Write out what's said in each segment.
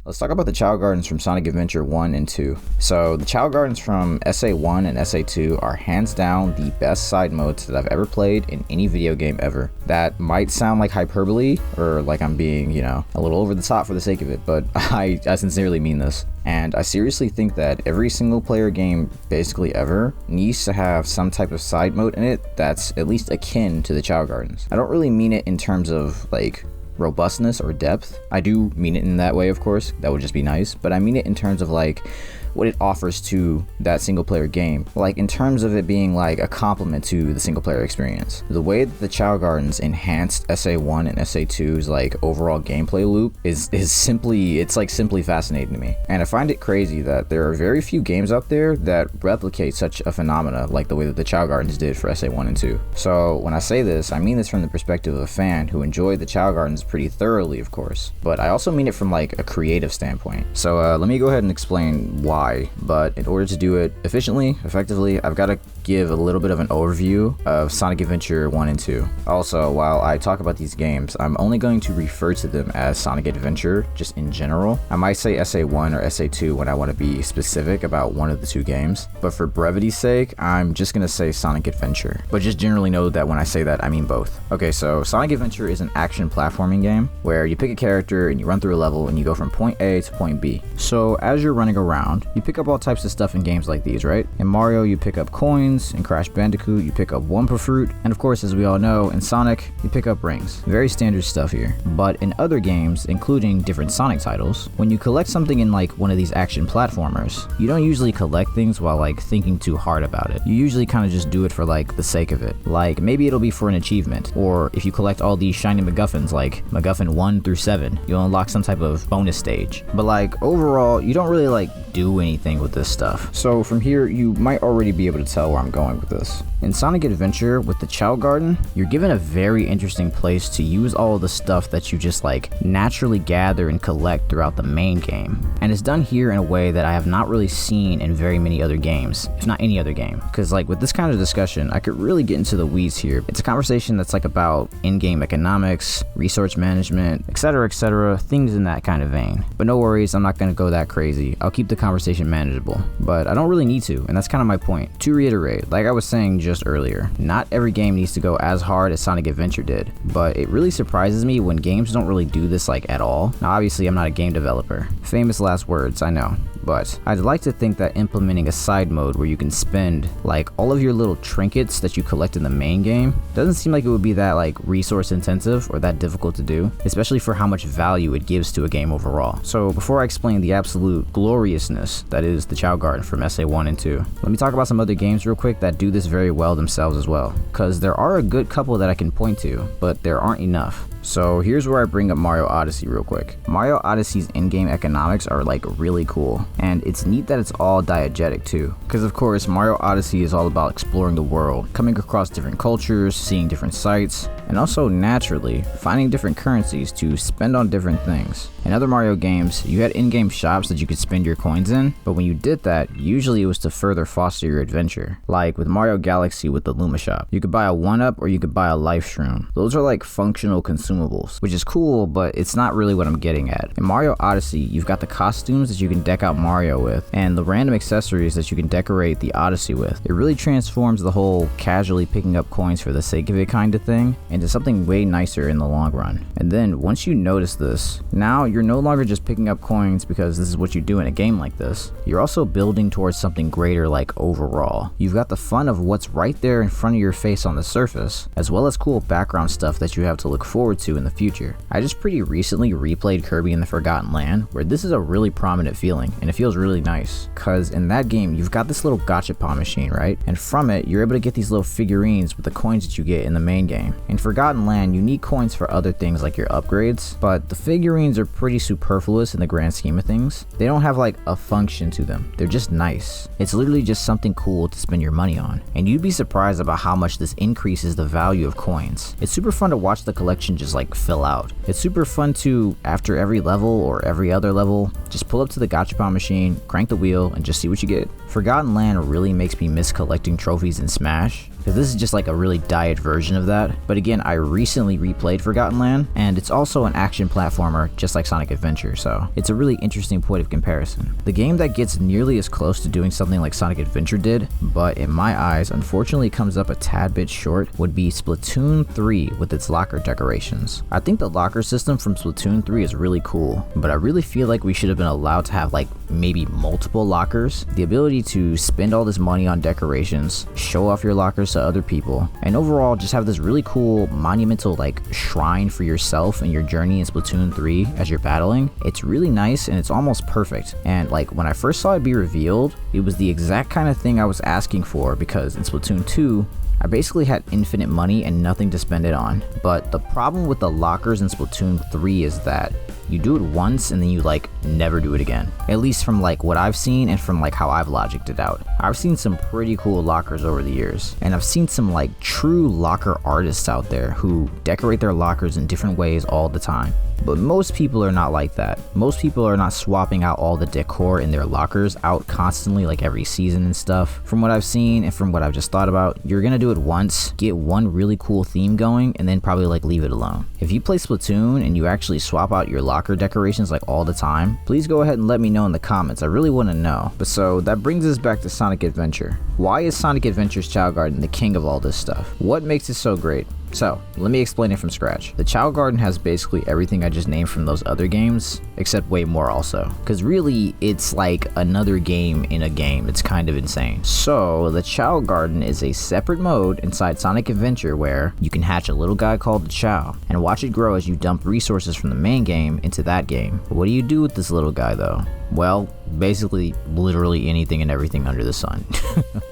Let's talk about the Chao Gardens from Sonic Adventure 1 and 2. So the Chao Gardens from SA1 and SA2 are hands down the best side modes that I've ever played in any video game ever. That might sound like hyperbole or like I'm being, a little over the top for the sake of it, but I sincerely mean this. And I seriously think that every single player game basically ever needs to have some type of side mode in it that's at least akin to the Chao Gardens. I don't really mean it in terms of like robustness or depth. I do mean it in that way, of course. That would just be nice. But I mean it in terms of like what it offers to that single player game, like in terms of it being like a complement to the single player experience. The way that the Chao Gardens enhanced SA1 and SA2's like overall gameplay loop is simply fascinating to me. And I find it crazy that there are very few games out there that replicate such a phenomena like the way that the Chao Gardens did for SA1 and 2. So when I say this, I mean this from the perspective of a fan who enjoyed the Chao Gardens pretty thoroughly, of course, but I also mean it from like a creative standpoint. So let me go ahead and explain why. But in order to do it efficiently, effectively, I've got to give a little bit of an overview of Sonic Adventure 1 and 2. Also, while I talk about these games, I'm only going to refer to them as Sonic Adventure just in general. I might say SA1 or SA2 when I want to be specific about one of the two games, but for brevity's sake, I'm just going to say Sonic Adventure. But just generally know that when I say that, I mean both. Okay, so Sonic Adventure is an action platforming game where you pick a character and you run through a level and you go from point A to point B. So as you're running around, you pick up all types of stuff in games like these, right? In Mario, you pick up coins. In Crash Bandicoot, you pick up Wumpa Fruit. And of course, as we all know, in Sonic, you pick up rings. Very standard stuff here. But in other games, including different Sonic titles, when you collect something in like one of these action platformers, you don't usually collect things while like thinking too hard about it. You usually kind of just do it for like the sake of it. Like maybe it'll be for an achievement, or if you collect all these shiny MacGuffins like MacGuffin 1 through 7, you'll unlock some type of bonus stage. But like overall, you don't really like do anything with this stuff. So from here, you might already be able to tell where I'm going with this. In Sonic Adventure with the Chao Garden, you're given a very interesting place to use all of the stuff that you just like naturally gather and collect throughout the main game. And it's done here in a way that I have not really seen in very many other games, if not any other game. Because like with this kind of discussion, I could really get into the weeds here. It's a conversation that's like about in-game economics, resource management, etc., things in that kind of vein. But no worries, I'm not going to go that crazy. I'll keep the conversation manageable, but I don't really need to, and that's kind of my point. To reiterate, like I was saying just earlier, not every game needs to go as hard as Sonic Adventure did, but it really surprises me when games don't really do this like at all. Now obviously I'm not a game developer. Famous last words, I know. But I'd like to think that implementing a side mode where you can spend like all of your little trinkets that you collect in the main game doesn't seem like it would be that like resource intensive or that difficult to do, especially for how much value it gives to a game overall. So before I explain the absolute gloriousness that is the Chao Garden from SA1 and 2, let me talk about some other games real quick that do this very well themselves as well, because there are a good couple that I can point to, but there aren't enough. So here's where I bring up Mario Odyssey real quick. Mario Odyssey's in-game economics are like really cool, and it's neat that it's all diegetic too, because of course Mario Odyssey is all about exploring the world, coming across different cultures, seeing different sights, and also naturally finding different currencies to spend on different things. In other Mario games, you had in-game shops that you could spend your coins in, but when you did that, usually it was to further foster your adventure. Like with Mario Galaxy with the Luma shop, you could buy a 1-up or you could buy a life shroom. Those are like functional consumables, which is cool, but it's not really what I'm getting at. In Mario Odyssey, you've got the costumes that you can deck out Mario with, and the random accessories that you can decorate the Odyssey with. It really transforms the whole casually picking up coins for the sake of it kind of thing into something way nicer in the long run. And then once you notice this, now you're no longer just picking up coins because this is what you do in a game like this. You're also building towards something greater, like overall. You've got the fun of what's right there in front of your face on the surface, as well as cool background stuff that you have to look forward to in the future. I just pretty recently replayed Kirby in the Forgotten Land, where this is a really prominent feeling, and it feels really nice. Cause in that game, you've got this little gachapon machine, right? And from it, you're able to get these little figurines with the coins that you get in the main game. In Forgotten Land, you need coins for other things like your upgrades, but the figurines are pretty superfluous in the grand scheme of things. They don't have like a function to them. They're just nice. It's literally just something cool to spend your money on. And you'd be surprised about how much this increases the value of coins. It's super fun to watch the collection just like fill out. It's super fun to, after every level or every other level, Just pull up to the gachapon machine, crank the wheel, and just see what you get. Forgotten Land really makes me miss collecting trophies in Smash, because this is just like a really diet version of that. But again, I recently replayed Forgotten Land, and it's also an action platformer just like Sonic Adventure, so it's a really interesting point of comparison. The game that gets nearly as close to doing something like Sonic Adventure did, but in my eyes unfortunately comes up a tad bit short, would be Splatoon 3 with its locker decorations. I think the locker system from Splatoon 3 is really cool, but I really feel like we should have been allowed to have like maybe multiple lockers. The ability to spend all this money on decorations, show off your lockers to other people, and overall just have this really cool monumental like shrine for yourself and your journey in Splatoon 3 as you're battling. It's really nice and it's almost perfect, and like when I first saw it be revealed, it was the exact kind of thing I was asking for, because in Splatoon 2 I basically had infinite money and nothing to spend it on. But the problem with the lockers in Splatoon 3 is that you do it once and then you like never do it again. At least from like what I've seen and from like how I've logicked it out. I've seen some pretty cool lockers over the years, and I've seen some like true locker artists out there who decorate their lockers in different ways all the time. But most people are not like that. Most people are not swapping out all the decor in their lockers out constantly like every season and stuff. From what I've seen and from what I've just thought about, you're gonna do it once, get one really cool theme going, and then probably like leave it alone. If you play Splatoon and you actually swap out your locker decorations like all the time, please go ahead and let me know in the comments. I really want to know. But so that brings us back to Sonic Adventure. Why is Sonic Adventure's Chao Garden the king of all this stuff? What makes it so great? So, let me explain it from scratch. The Chao Garden has basically everything I just named from those other games, except way more also. Because really, it's like another game in a game. It's kind of insane. So, the Chao Garden is a separate mode inside Sonic Adventure where you can hatch a little guy called the Chao, and watch it grow as you dump resources from the main game into that game. What do you do with this little guy though? Well, basically literally anything and everything under the sun.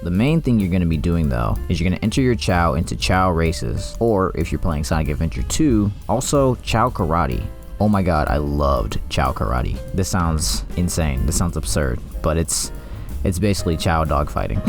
The main thing you're going to be doing though is you're going to enter your Chao into Chao races, or if you're playing Sonic Adventure 2, also Chao Karate. Oh my god, I loved Chao Karate. This sounds insane, this sounds absurd, but it's basically Chao dogfighting.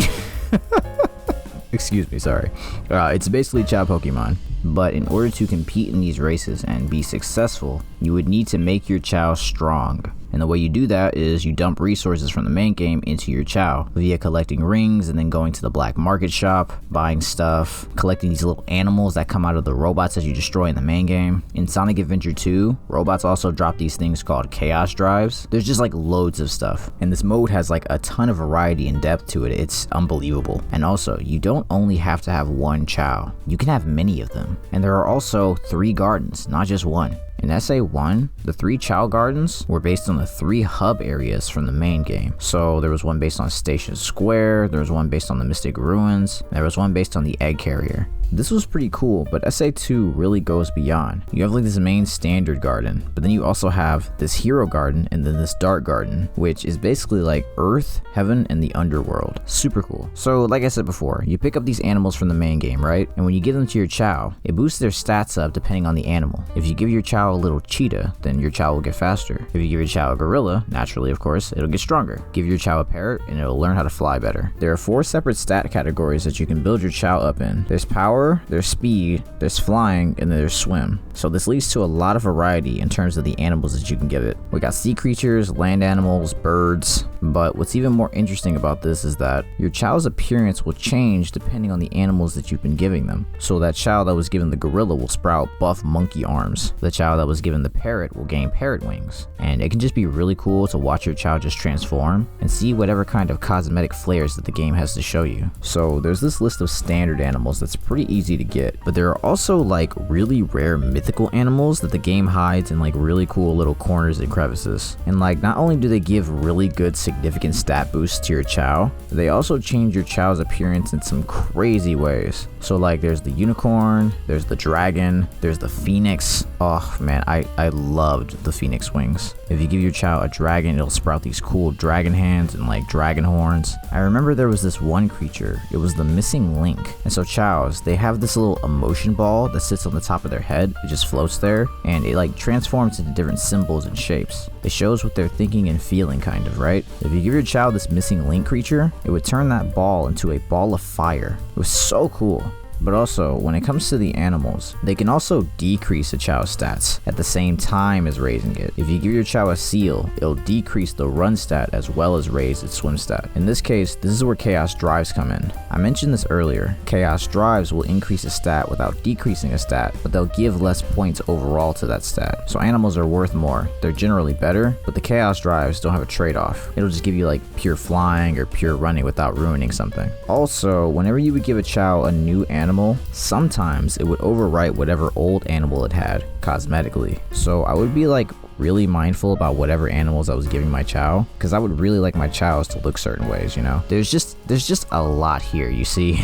Excuse me, sorry. It's basically Chao Pokemon. But in order to compete in these races and be successful, you would need to make your Chao strong. And the way you do that is you dump resources from the main game into your Chao via collecting rings and then going to the black market shop, buying stuff, collecting these little animals that come out of the robots that you destroy in the main game. In Sonic Adventure 2, robots also drop these things called chaos drives. There's just like loads of stuff. And this mode has like a ton of variety and depth to it. It's unbelievable. And also, you don't only have to have one Chao. You can have many of them. And there are also 3 gardens, not just one. In SA1, the 3 Chao Gardens were based on the 3 hub areas from the main game. So there was one based on Station Square, there was one based on the Mystic Ruins, and there was one based on the Egg Carrier. This was pretty cool, but SA2 really goes beyond. You have like this main standard garden, but then you also have this hero garden and then this dark garden, which is basically like Earth, Heaven, and the Underworld. Super cool. So like I said before, you pick up these animals from the main game, right? And when you give them to your Chao, it boosts their stats up depending on the animal. If you give your Chao a little cheetah, then your Chao will get faster. If you give your Chao a gorilla, naturally of course, it'll get stronger. Give your Chao a parrot and it'll learn how to fly better. There are 4 separate stat categories that you can build your Chao up in. There's power, there's speed, there's flying, and then there's swim. So this leads to a lot of variety in terms of the animals that you can give it. We got sea creatures, land animals, birds, but what's even more interesting about this is that your Chao's appearance will change depending on the animals that you've been giving them. So that Chao that was given the gorilla will sprout buff monkey arms. The Chao that was given the parrot will gain parrot wings. And it can just be really cool to watch your Chao just transform and see whatever kind of cosmetic flares that the game has to show you. So there's this list of standard animals that's pretty easy to get, but there are also like really rare mythical animals that the game hides in like really cool little corners and crevices. And like not only do they give really good significant stat boosts to your Chao, they also change your Chao's appearance in some crazy ways. So like there's the unicorn, there's the dragon, there's the phoenix. Oh man, I loved the phoenix wings. If you give your Chao a dragon, it'll sprout these cool dragon hands and like dragon horns. I remember there was this one creature, it was the missing link. And so Chaos, they have this little emotion ball that sits on the top of their head. It just floats there and it like transforms into different symbols and shapes. It shows what they're thinking and feeling kind of, right? If you give your Chao this missing link creature, it would turn that ball into a ball of fire. It was so cool. But also, when it comes to the animals, they can also decrease a Chao's stats at the same time as raising it. If you give your Chao a seal, it'll decrease the run stat as well as raise its swim stat. In this case, this is where Chaos Drives come in. I mentioned this earlier. Chaos Drives will increase a stat without decreasing a stat, but they'll give less points overall to that stat. So animals are worth more. They're generally better, but the Chaos Drives don't have a trade-off. It'll just give you like pure flying or pure running without ruining something. Also, whenever you would give a Chao a new animal, sometimes it would overwrite whatever old animal it had cosmetically. So I would be like really mindful about whatever animals I was giving my Chao, because I would really like my Chaos to look certain ways, you know? There's just a lot here, you see?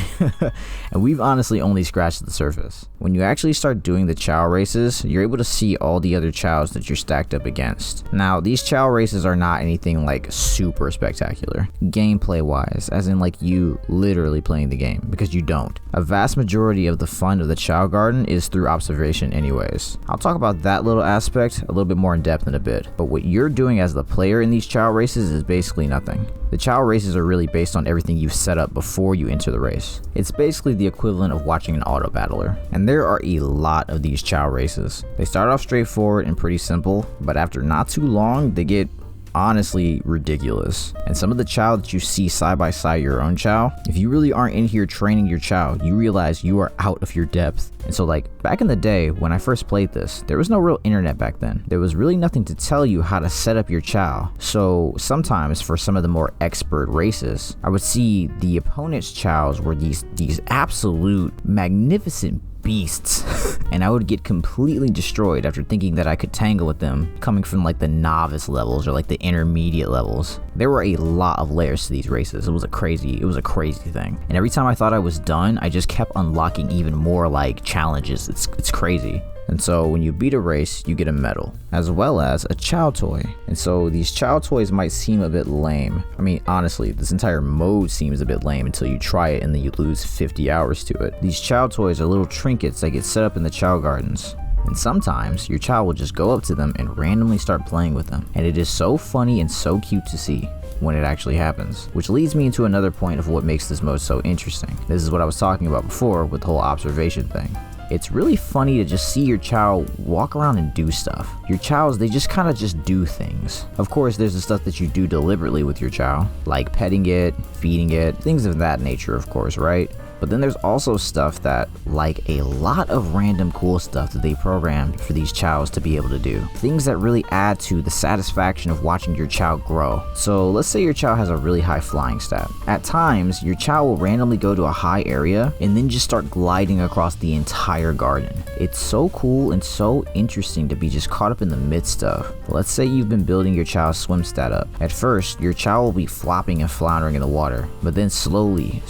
And we've honestly only scratched the surface. When you actually start doing the Chao races, you're able to see all the other Chaos that you're stacked up against. Now, these Chao races are not anything like super spectacular, gameplay wise, as in like you literally playing the game, because you don't. A vast majority of the fun of the Chao Garden is through observation anyways. I'll talk about that little aspect a little bit more in depth in a bit, but what you're doing as the player in these Chao races is basically nothing. The Chao races are really based on everything you've set up before you enter the race. It's basically the equivalent of watching an auto battler, and there are a lot of these Chao races. They start off straightforward and pretty simple, but after not too long, they get honestly ridiculous. And some of the Chao that you see side by side your own Chao, if you really aren't in here training your Chao, you realize you are out of your depth. And so like back in the day when I first played this, there was no real internet back then. There was really nothing to tell you how to set up your Chao. So sometimes for some of the more expert races, I would see the opponent's Chaos were these absolute magnificent beasts and I would get completely destroyed after thinking that I could tangle with them coming from like the novice levels or like the intermediate levels. There were a lot of layers to these races. It was a crazy thing. And every time I thought I was done, I just kept unlocking even more like challenges. It's crazy. And so when you beat a race, you get a medal, as well as a Chao toy. And so these Chao toys might seem a bit lame. I mean, honestly, this entire mode seems a bit lame until you try it and then you lose 50 hours to it. These Chao toys are little trinkets that get set up in the Chao Gardens. And sometimes your Chao will just go up to them and randomly start playing with them. And it is so funny and so cute to see when it actually happens. Which leads me into another point of what makes this mode so interesting. This is what I was talking about before with the whole observation thing. It's really funny to just see your Chao walk around and do stuff. Your Chaos, they just kind of just do things. Of course, there's the stuff that you do deliberately with your Chao, like petting it, feeding it, things of that nature, of course, right? But then there's also stuff that, like a lot of random cool stuff that they programmed for these Chaos to be able to do. Things that really add to the satisfaction of watching your Chao grow. So let's say your Chao has a really high flying stat. At times, your Chao will randomly go to a high area and then just start gliding across the entire garden. It's so cool and so interesting to be just caught up in the midst of. Let's say you've been building your Chao's swim stat up. At first, your Chao will be flopping and floundering in the water, but then slowly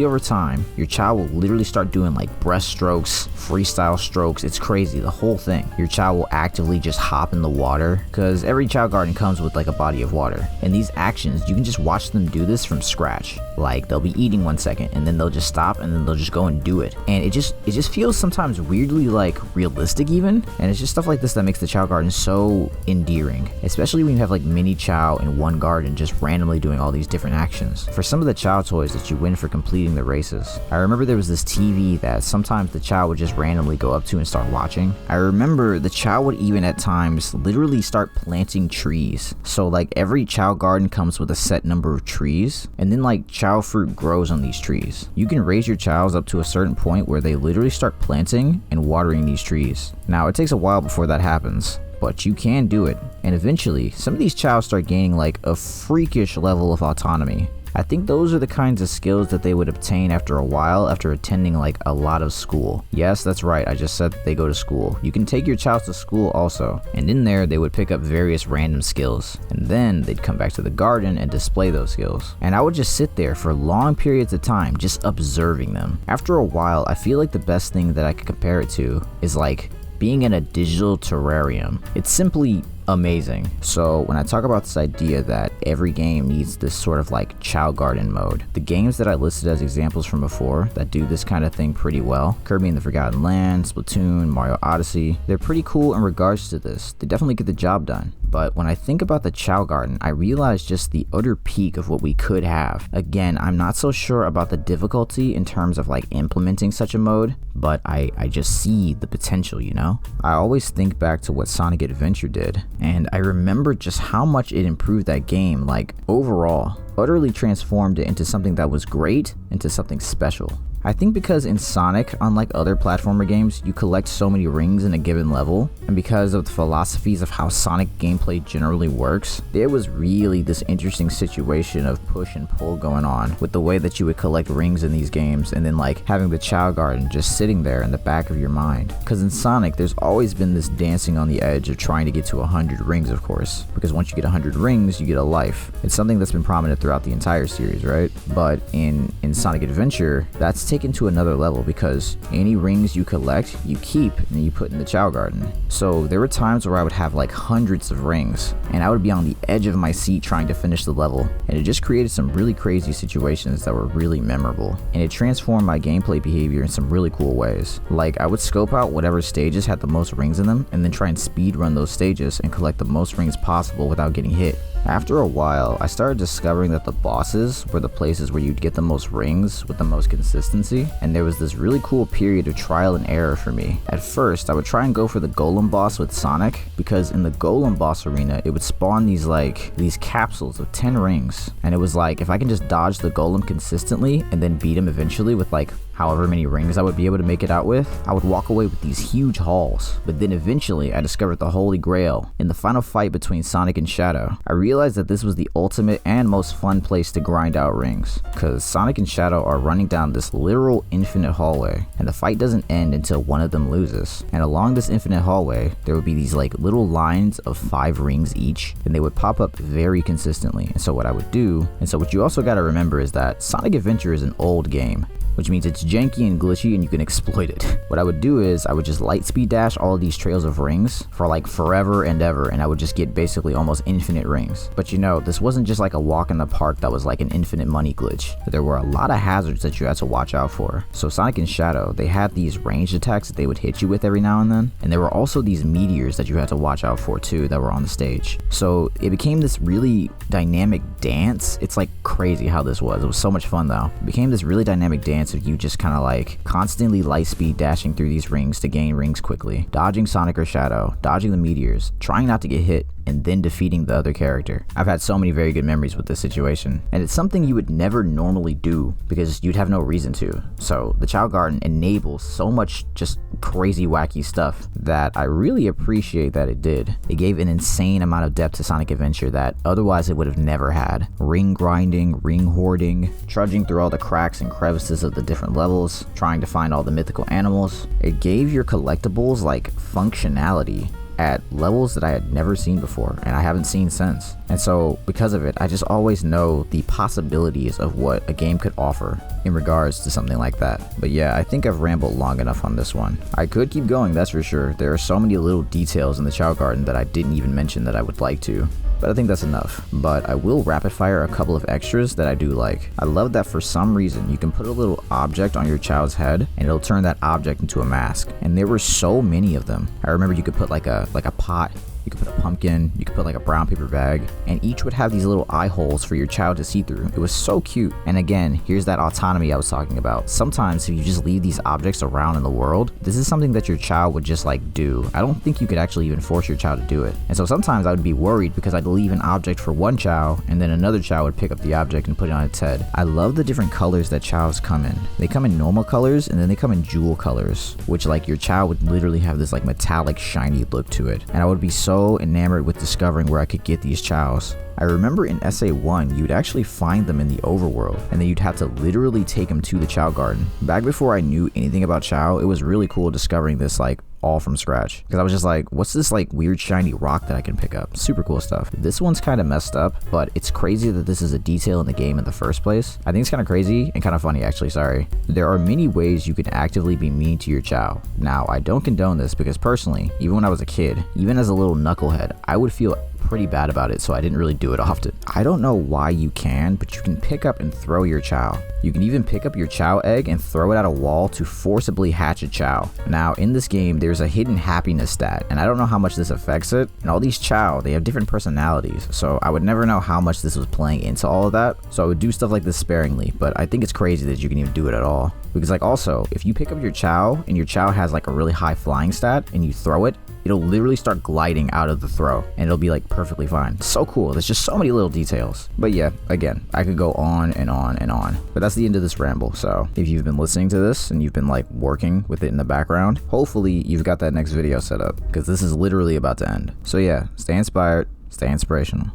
over time, your Chao will literally start doing like breaststrokes, freestyle strokes. It's crazy, the whole thing. Your Chao will actively just hop in the water, because every Chao Garden comes with like a body of water. And these actions, you can just watch them do this from scratch. Like they'll be eating 1 second and then they'll just stop and then they'll just go and do it. And it just feels sometimes weirdly like realistic even. And it's just stuff like this that makes the Chao Garden so endearing, especially when you have like mini Chao in one garden just randomly doing all these different actions. For some of the Chao toys that you win for completing the races, I remember there was this TV that sometimes the Chao would just randomly go up to and start watching. I remember the Chao would even at times literally start planting trees. So like every Chao Garden comes with a set number of trees, and then like Chao fruit grows on these trees. You can raise your Chaos up to a certain point where they literally start planting and watering these trees. Now it takes a while before that happens, but you can do it. And eventually, some of these Chaos start gaining like a freakish level of autonomy. I think those are the kinds of skills that they would obtain after a while after attending like a lot of school. Yes, that's right, I just said that they go to school. You can take your Chaos to school also, and in there they would pick up various random skills, and then they'd come back to the garden and display those skills. And I would just sit there for long periods of time just observing them. After a while, I feel like the best thing that I could compare it to is like being in a digital terrarium. It's simply amazing. So when I talk about this idea that every game needs this sort of like Chao Garden mode, the games that I listed as examples from before that do this kind of thing pretty well, Kirby and the Forgotten Land, Splatoon, Mario Odyssey, they're pretty cool in regards to this. They definitely get the job done. But when I think about the Chao Garden, I realize just the utter peak of what we could have. Again, I'm not so sure about the difficulty in terms of like implementing such a mode, but I just see the potential, you know? I always think back to what Sonic Adventure did, and I remember just how much it improved that game, like overall, utterly transformed it into something that was great, into something special. I think because in Sonic, unlike other platformer games, you collect so many rings in a given level, and because of the philosophies of how Sonic gameplay generally works, there was really this interesting situation of push and pull going on with the way that you would collect rings in these games, and then like having the Chao Garden just sitting there in the back of your mind. Because in Sonic, there's always been this dancing on the edge of trying to get to 100 rings, of course, because once you get 100 rings, you get a life. It's something that's been prominent throughout the entire series, right? But in Sonic Adventure, that's taken to another level, because any rings you collect, you keep, and then you put in the Chao Garden. So there were times where I would have like hundreds of rings, and I would be on the edge of my seat trying to finish the level, and it just created some really crazy situations that were really memorable, and it transformed my gameplay behavior in some really cool ways. Like, I would scope out whatever stages had the most rings in them, and then try and speed run those stages and collect the most rings possible without getting hit. After a while, I started discovering that the bosses were the places where you'd get the most rings with the most consistency, and there was this really cool period of trial and error for me. At first, I would try and go for the Golem boss with Sonic, because in the Golem boss arena, it would spawn these capsules of 10 rings, and it was like, if I can just dodge the Golem consistently and then beat him eventually with like however many rings I would be able to make it out with, I would walk away with these huge hauls. But then eventually I discovered the Holy Grail. In the final fight between Sonic and Shadow, I realized that this was the ultimate and most fun place to grind out rings, because Sonic and Shadow are running down this literal infinite hallway, and the fight doesn't end until one of them loses. And along this infinite hallway, there would be these like little lines of 5 rings each, and they would pop up very consistently. And so what I would do, and so what you also got to remember is that Sonic Adventure is an old game, which means it's janky and glitchy and you can exploit it. What I would do is I would just light speed dash all of these trails of rings for like forever and ever, and I would just get basically almost infinite rings. But you know, this wasn't just like a walk in the park that was like an infinite money glitch. There were a lot of hazards that you had to watch out for. So Sonic and Shadow, they had these ranged attacks that they would hit you with every now and then, and there were also these meteors that you had to watch out for too that were on the stage. So it became this really dynamic dance. It's like crazy how this was. It was so much fun though. It became this really dynamic dance of you just kind of like constantly light speed dashing through these rings to gain rings quickly, dodging Sonic or Shadow, dodging the meteors, trying not to get hit, and then defeating the other character. I've had so many very good memories with this situation, and it's something you would never normally do because you'd have no reason to. So the Chao Garden enables so much just crazy wacky stuff that I really appreciate that it did. It gave an insane amount of depth to Sonic Adventure that otherwise it would have never had. Ring grinding, ring hoarding, trudging through all the cracks and crevices of the different levels, trying to find all the mythical animals. It gave your collectibles like functionality at levels that I had never seen before, and I haven't seen since. And so because of it, I just always know the possibilities of what a game could offer in regards to something like that. But yeah, I think I've rambled long enough on this one. I could keep going, that's for sure. There are so many little details in the Chao Garden that I didn't even mention that I would like to, but I think that's enough. But I will rapid fire a couple of extras that I do like. I love that for some reason you can put a little object on your Chao's head and it'll turn that object into a mask, and there were so many of them. I remember you could put like a pot, you could put a pumpkin, you could put like a brown paper bag, and each would have these little eye holes for your child to see through. It was so cute. And again, here's that autonomy I was talking about. Sometimes if you just leave these objects around in the world, this is something that your child would just like do. I don't think you could actually even force your child to do it. And so sometimes I would be worried because I'd leave an object for one child and then another child would pick up the object and put it on its head. I love the different colors that Chaos come in. They come in normal colors and then they come in jewel colors, which like your child would literally have this like metallic shiny look to it. And I would be so enamored with discovering where I could get these Chaos. I remember in SA1, you'd actually find them in the overworld, and then you'd have to literally take them to the Chao Garden. Back before I knew anything about Chao, it was really cool discovering this like all from scratch because I was just like, what's this like weird shiny rock that I can pick up? Super cool stuff. This one's kind of messed up, but it's crazy that this is a detail in the game in the first place. I think it's kind of crazy and kind of funny actually, sorry. There are many ways you can actively be mean to your Chao. Now, I don't condone this because personally, even when I was a kid, even as a little knucklehead, I would feel pretty bad about it, so I didn't really do it often. I don't know why you can, but you can pick up and throw your Chao. You can even pick up your Chao egg and throw it at a wall to forcibly hatch a Chao. Now, in this game, there's a hidden happiness stat, and I don't know how much this affects it. And all these Chao, they have different personalities, so I would never know how much this was playing into all of that, so I would do stuff like this sparingly, but I think it's crazy that you can even do it at all. Because like also, if you pick up your Chao and your Chao has like a really high flying stat and you throw it, it'll literally start gliding out of the throw and it'll be like perfectly fine. So cool. There's just so many little details. But yeah, again, I could go on and on and on. But that's the end of this ramble. So if you've been listening to this and you've been like working with it in the background, hopefully you've got that next video set up because this is literally about to end. So yeah, stay inspired, stay inspirational.